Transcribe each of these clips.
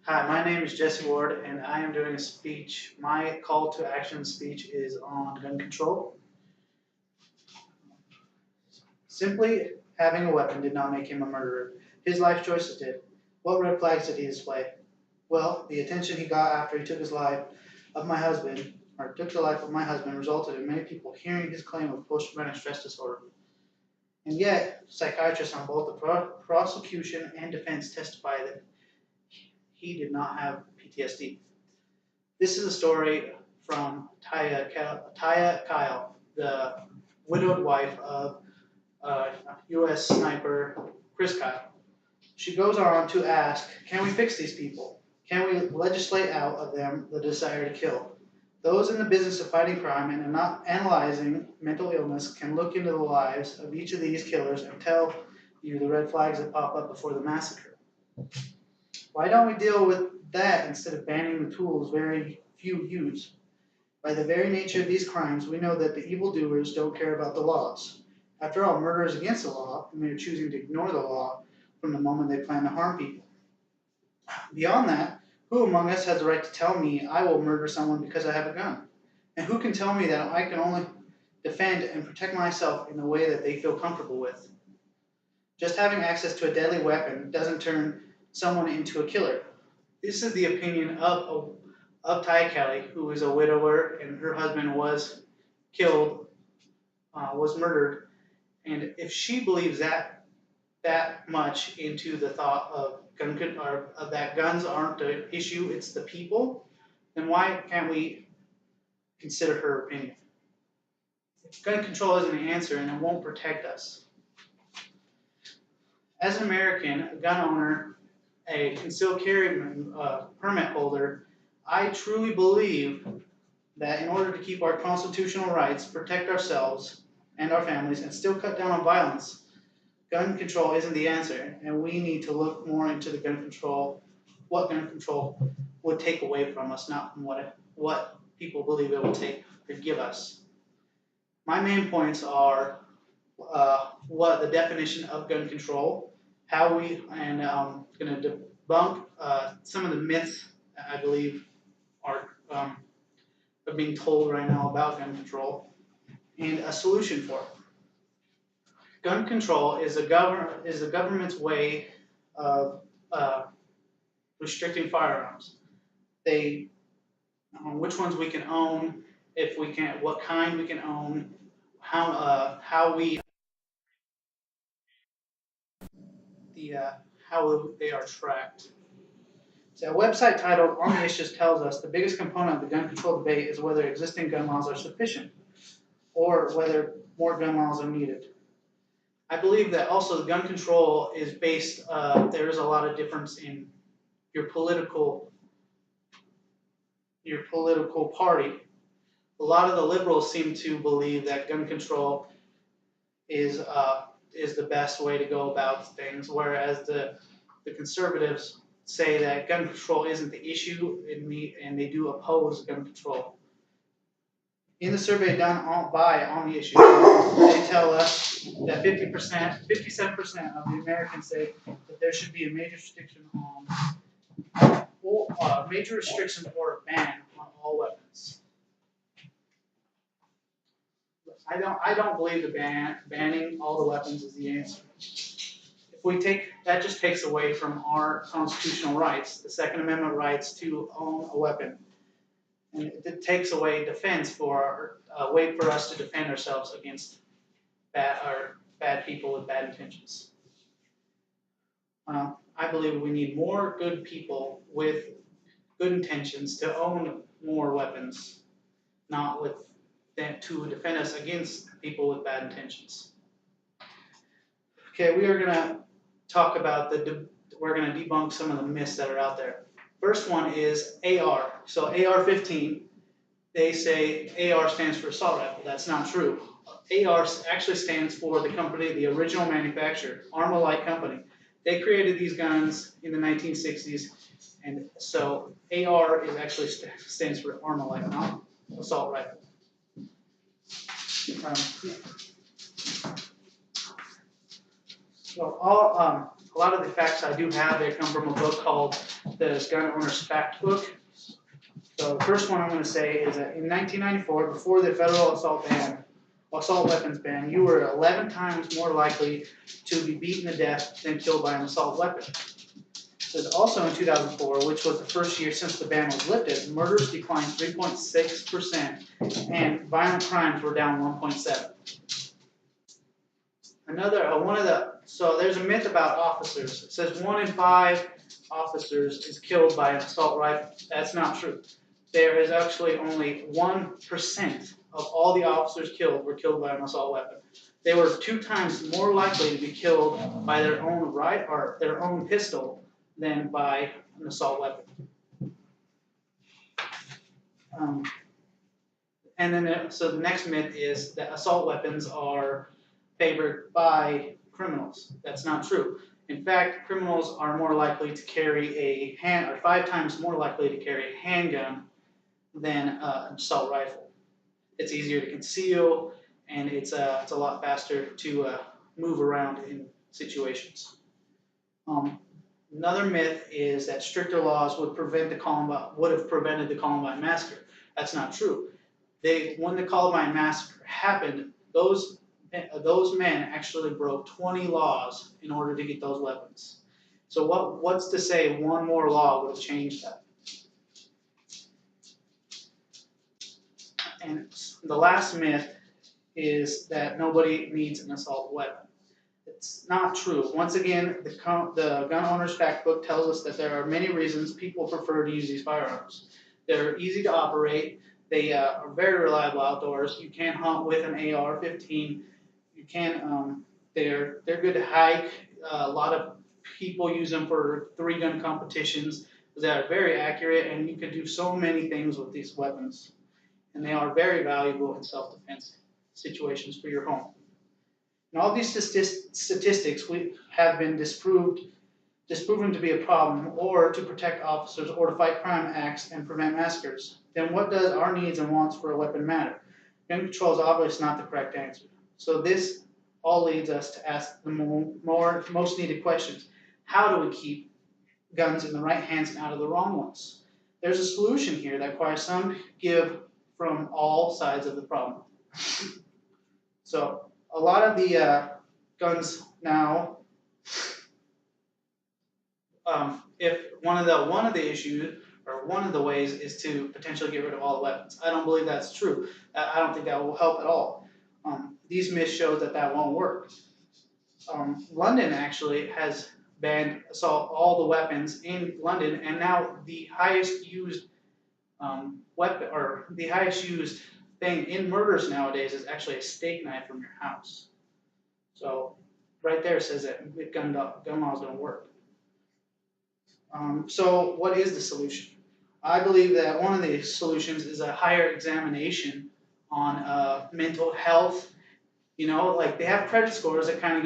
Hi, my name is Jesse Ward, and I am doing a speech. My call to action speech is on gun control. Simply having a weapon did not make him a murderer. His life choices did. What red flags did he display? Well, the attention he got after he took his life of my husband, or took the life of my husband, resulted in many people hearing his claim of post-traumatic stress disorder. And yet, psychiatrists on both the prosecution and defense testify that he did not have PTSD. This is a story from Taya Kyle, the widowed wife of U.S. sniper Chris Kyle. She goes on to ask, can we fix these people? Can we legislate out of them the desire to kill? Those in the business of fighting crime and not analyzing mental illness can look into the lives of each of these killers and tell you the red flags that pop up before the massacre. Why don't we deal with that instead of banning the tools very few use? By the very nature of these crimes, we know that the evildoers don't care about the laws. After all, murder is against the law, and they are choosing to ignore the law from the moment they plan to harm people. Beyond that, who among us has the right to tell me I will murder someone because I have a gun? And who can tell me that I can only defend and protect myself in the way that they feel comfortable with? Just having access to a deadly weapon doesn't turn someone into a killer. This is the opinion of Ty Kelly, who is a widower and her husband was killed, was murdered. And if she believes that much into the thought of that guns aren't the issue, it's the people, then why can't we consider her opinion? Gun control isn't the answer, and it won't protect us. As an American, a gun owner, a concealed carry permit holder, I truly believe that in order to keep our constitutional rights, protect ourselves and our families, and still cut down on violence, gun control isn't the answer, and we need to look more into the gun control, what gun control would take away from us, not from what people believe it will take or give us. My main points are what the definition of gun control, how we, and I'm going to debunk some of the myths that I believe are being told right now about gun control, and a solution for it. Gun control is the government's way of restricting firearms. They, which ones we can own, if we can, what kind we can own, how we how they are tracked. So a website titled On the Issues tells us the biggest component of the gun control debate is whether existing gun laws are sufficient or whether more gun laws are needed. I believe that also the gun control is based, there is a lot of difference in your political party. A lot of the liberals seem to believe that gun control is the best way to go about things, whereas the conservatives say that gun control isn't the issue, and they do oppose gun control. In the survey done on the issue, they tell us that 57% of the Americans say that there should be a major restriction or a ban on all weapons. I don't believe banning all the weapons is the answer. If we take that, just takes away from our constitutional rights, the Second Amendment rights to own a weapon, and it takes away defense for a way for us to defend ourselves against bad people with bad intentions. I believe we need more good people with good intentions to own more weapons, not with that to defend us against people with bad intentions. Okay, we are gonna talk about we're gonna debunk some of the myths that are out there. First one is AR. So AR-15, they say AR stands for assault rifle. That's not true. AR actually stands for the company, the original manufacturer, Armalite Company. They created these guns in the 1960s, and so AR is actually stands for Armalite, not assault rifle. So a lot of the facts I do have, they come from a book called the Gun Owners Fact Book. So the first one I'm going to say is that in 1994, before the federal assault weapons ban, you were 11 times more likely to be beaten to death than killed by an assault weapon. There's also in 2004, which was the first year since the ban was lifted, murders declined 3.6% and violent crimes were down 1.7%. So there's a myth about officers. It says 1 in 5 officers is killed by an assault rifle. That's not true. There is actually only 1% of all the officers killed were killed by an assault weapon. They were 2 times more likely to be killed by their own pistol than by an assault weapon. So the next myth is that assault weapons are favored by criminals. That's not true. In fact, criminals are more likely to carry 5 times more likely to carry a handgun than an assault rifle. It's easier to conceal, and it's a lot faster to move around in situations. Another myth is that stricter laws would have prevented the Columbine massacre. That's not true. When the Columbine massacre happened, those men actually broke 20 laws in order to get those weapons. So what's to say one more law would have changed that? And the last myth is that nobody needs an assault weapon. It's not true. Once again, the Gun Owners Fact Book tells us that there are many reasons people prefer to use these firearms. They're easy to operate. They are very reliable outdoors. You can hunt with an AR-15. You can. They're good to hike. A lot of people use them for 3-gun competitions that are very accurate, and you can do so many things with these weapons. And they are very valuable in self-defense situations for your home. And all these statistics have been disproven to be a problem, or to protect officers, or to fight crime acts and prevent massacres. Then what does our needs and wants for a weapon matter? Gun control is obviously not the correct answer. So this all leads us to ask the most needed questions. How do we keep guns in the right hands and out of the wrong ones? There's a solution here that requires some give from all sides of the problem. So a lot of the guns now, if one of the issues or one of the ways is to potentially get rid of all the weapons. I don't believe that's true. I don't think that will help at all. These myths show that won't work. London actually has banned all the weapons in London, and now the highest used weapon, or the highest used thing in murders nowadays, is actually a steak knife from your house. So right there says that gun laws don't work. So what is the solution? I believe that one of the solutions is a higher examination on mental health. You know, like they have credit scores that kind of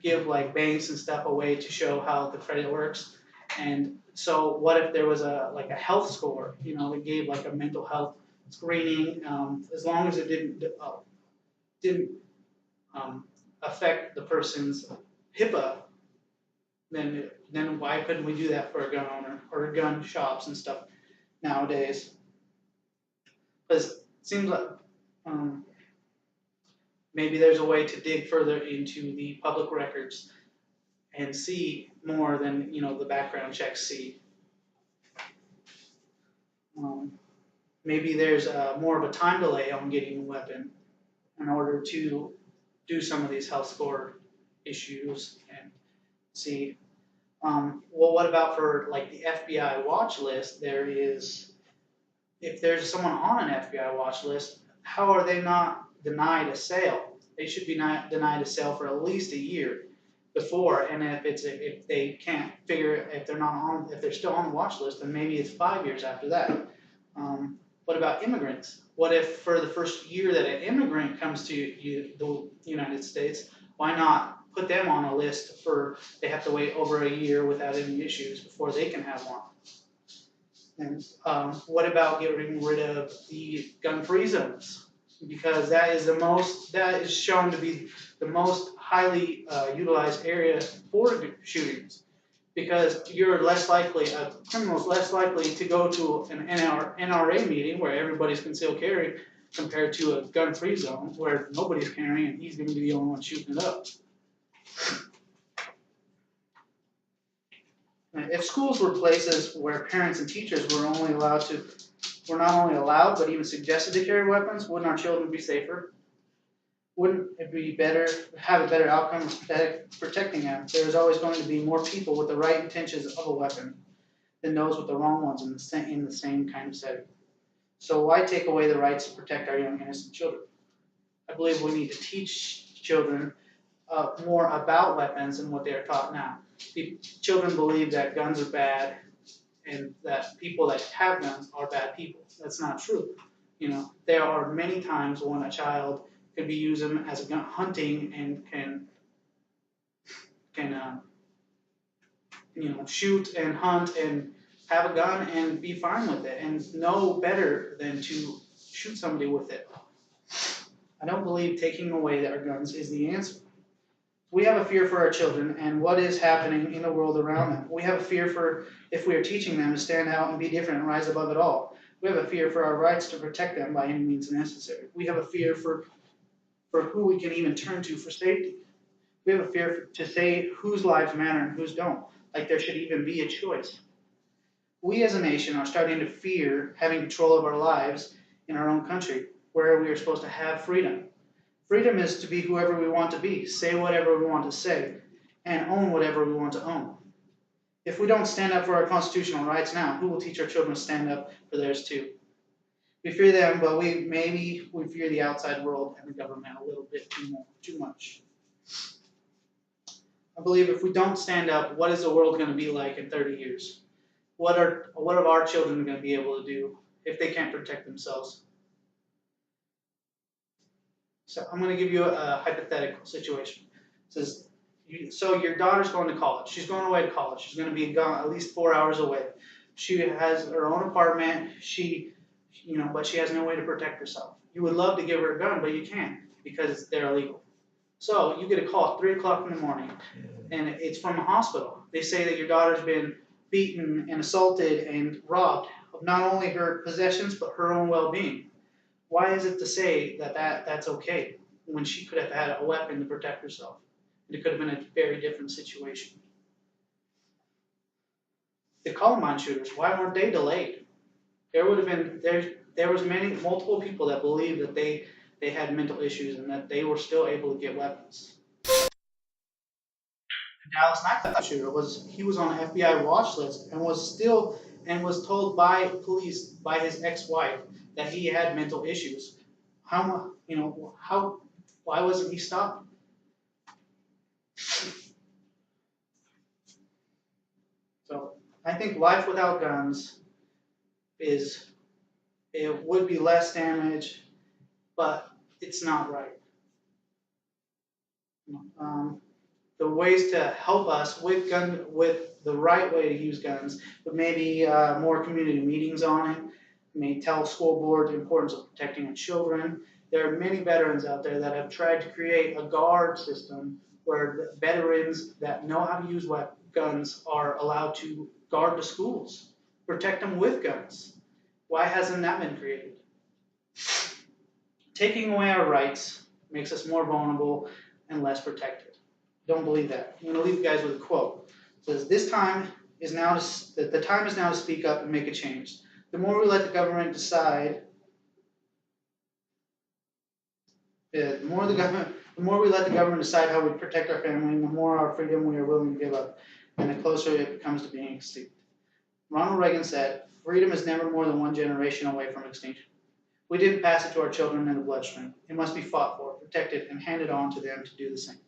give like banks and stuff a way to show how the credit works. And so what if there was a health score, you know, that gave like a mental health screening, as long as it didn't affect the person's HIPAA, then why couldn't we do that for a gun owner or gun shops and stuff nowadays? Because it seems like maybe there's a way to dig further into the public records and see more than, you know, the background checks see. Maybe there's more of a time delay on getting a weapon in order to do some of these health score issues and see. Well, what about for like the FBI watch list? If there's someone on an FBI watch list, how are they not denied a sale? They should be denied a sale for at least a year before, and if they can't figure if they're still on the watch list, then maybe it's 5 years after that. What about immigrants? What if for the first year that an immigrant comes to the United States, why not put them on a list they have to wait over a year without any issues before they can have one? And what about getting rid of the gun-free zones? Because that is shown to be the most highly utilized area for shootings. because you're less likely, a criminal's less likely to go to an NRA meeting where everybody's concealed carry compared to a gun-free zone where nobody's carrying and he's gonna be the only one shooting it up. If schools were places where parents and teachers were not only allowed, but even suggested to carry weapons, wouldn't our children be safer? Wouldn't it be better, have a better outcome of protecting them? There's always going to be more people with the right intentions of a weapon than those with the wrong ones in the same kind of setting. So why take away the rights to protect our young innocent children? I believe we need to teach children more about weapons than what they are taught now. Children believe that guns are bad and that people that have guns are bad people. That's not true. There are many times when a child could be using them as a gun hunting and can shoot and hunt and have a gun and be fine with it and know better than to shoot somebody with it. I don't believe taking away our guns is the answer. We have a fear for our children and what is happening in the world around them. We have a fear for if we are teaching them to stand out and be different and rise above it all. We have a fear for our rights to protect them by any means necessary. We have a fear for who we can even turn to for safety. We have a fear to say whose lives matter and whose don't, like there should even be a choice. We as a nation are starting to fear having control of our lives in our own country, where we are supposed to have freedom. Freedom is to be whoever we want to be, say whatever we want to say, and own whatever we want to own. If we don't stand up for our constitutional rights now, who will teach our children to stand up for theirs too? We fear them, but we fear the outside world and the government a little bit too much. I believe if we don't stand up, what is the world going to be like in 30 years? What are our children going to be able to do if they can't protect themselves? So I'm going to give you a hypothetical situation. It says, so your daughter's going to college. She's going away to college. She's going to be gone at least 4 hours away. She has her own apartment. But she has no way to protect herself. You would love to give her a gun, but you can't because they're illegal. So you get a call at 3 o'clock in the morning, and it's from a hospital. They say that your daughter's been beaten and assaulted and robbed of not only her possessions, but her own well-being. Why is it to say that that's okay when she could have had a weapon to protect herself? And it could have been a very different situation. The Columbine shooters, why weren't they delayed? There was multiple people that believed that they had mental issues and that they were still able to get weapons. The Dallas nightclub shooter was on an FBI watch list and was told by police by his ex-wife that he had mental issues. Why wasn't he stopped? So I think life without guns it would be less damage, but it's not right. The ways to help us with the right way to use guns, but maybe more community meetings on it. May tell school board the importance of protecting our children. There are many veterans out there that have tried to create a guard system where the veterans that know how to use guns are allowed to guard the schools, protect them with guns. Why hasn't that been created? Taking away our rights makes us more vulnerable and less protected. Don't believe that. I'm going to leave you guys with a quote. It says, the time is now to speak up and make a change. The more we let the government decide, the more we let the government decide how we protect our family, the more our freedom we are willing to give up, and the closer it becomes to being extinct. Ronald Reagan said, freedom is never more than one generation away from extinction. We didn't pass it to our children in the bloodstream. It must be fought for, protected, and handed on to them to do the same.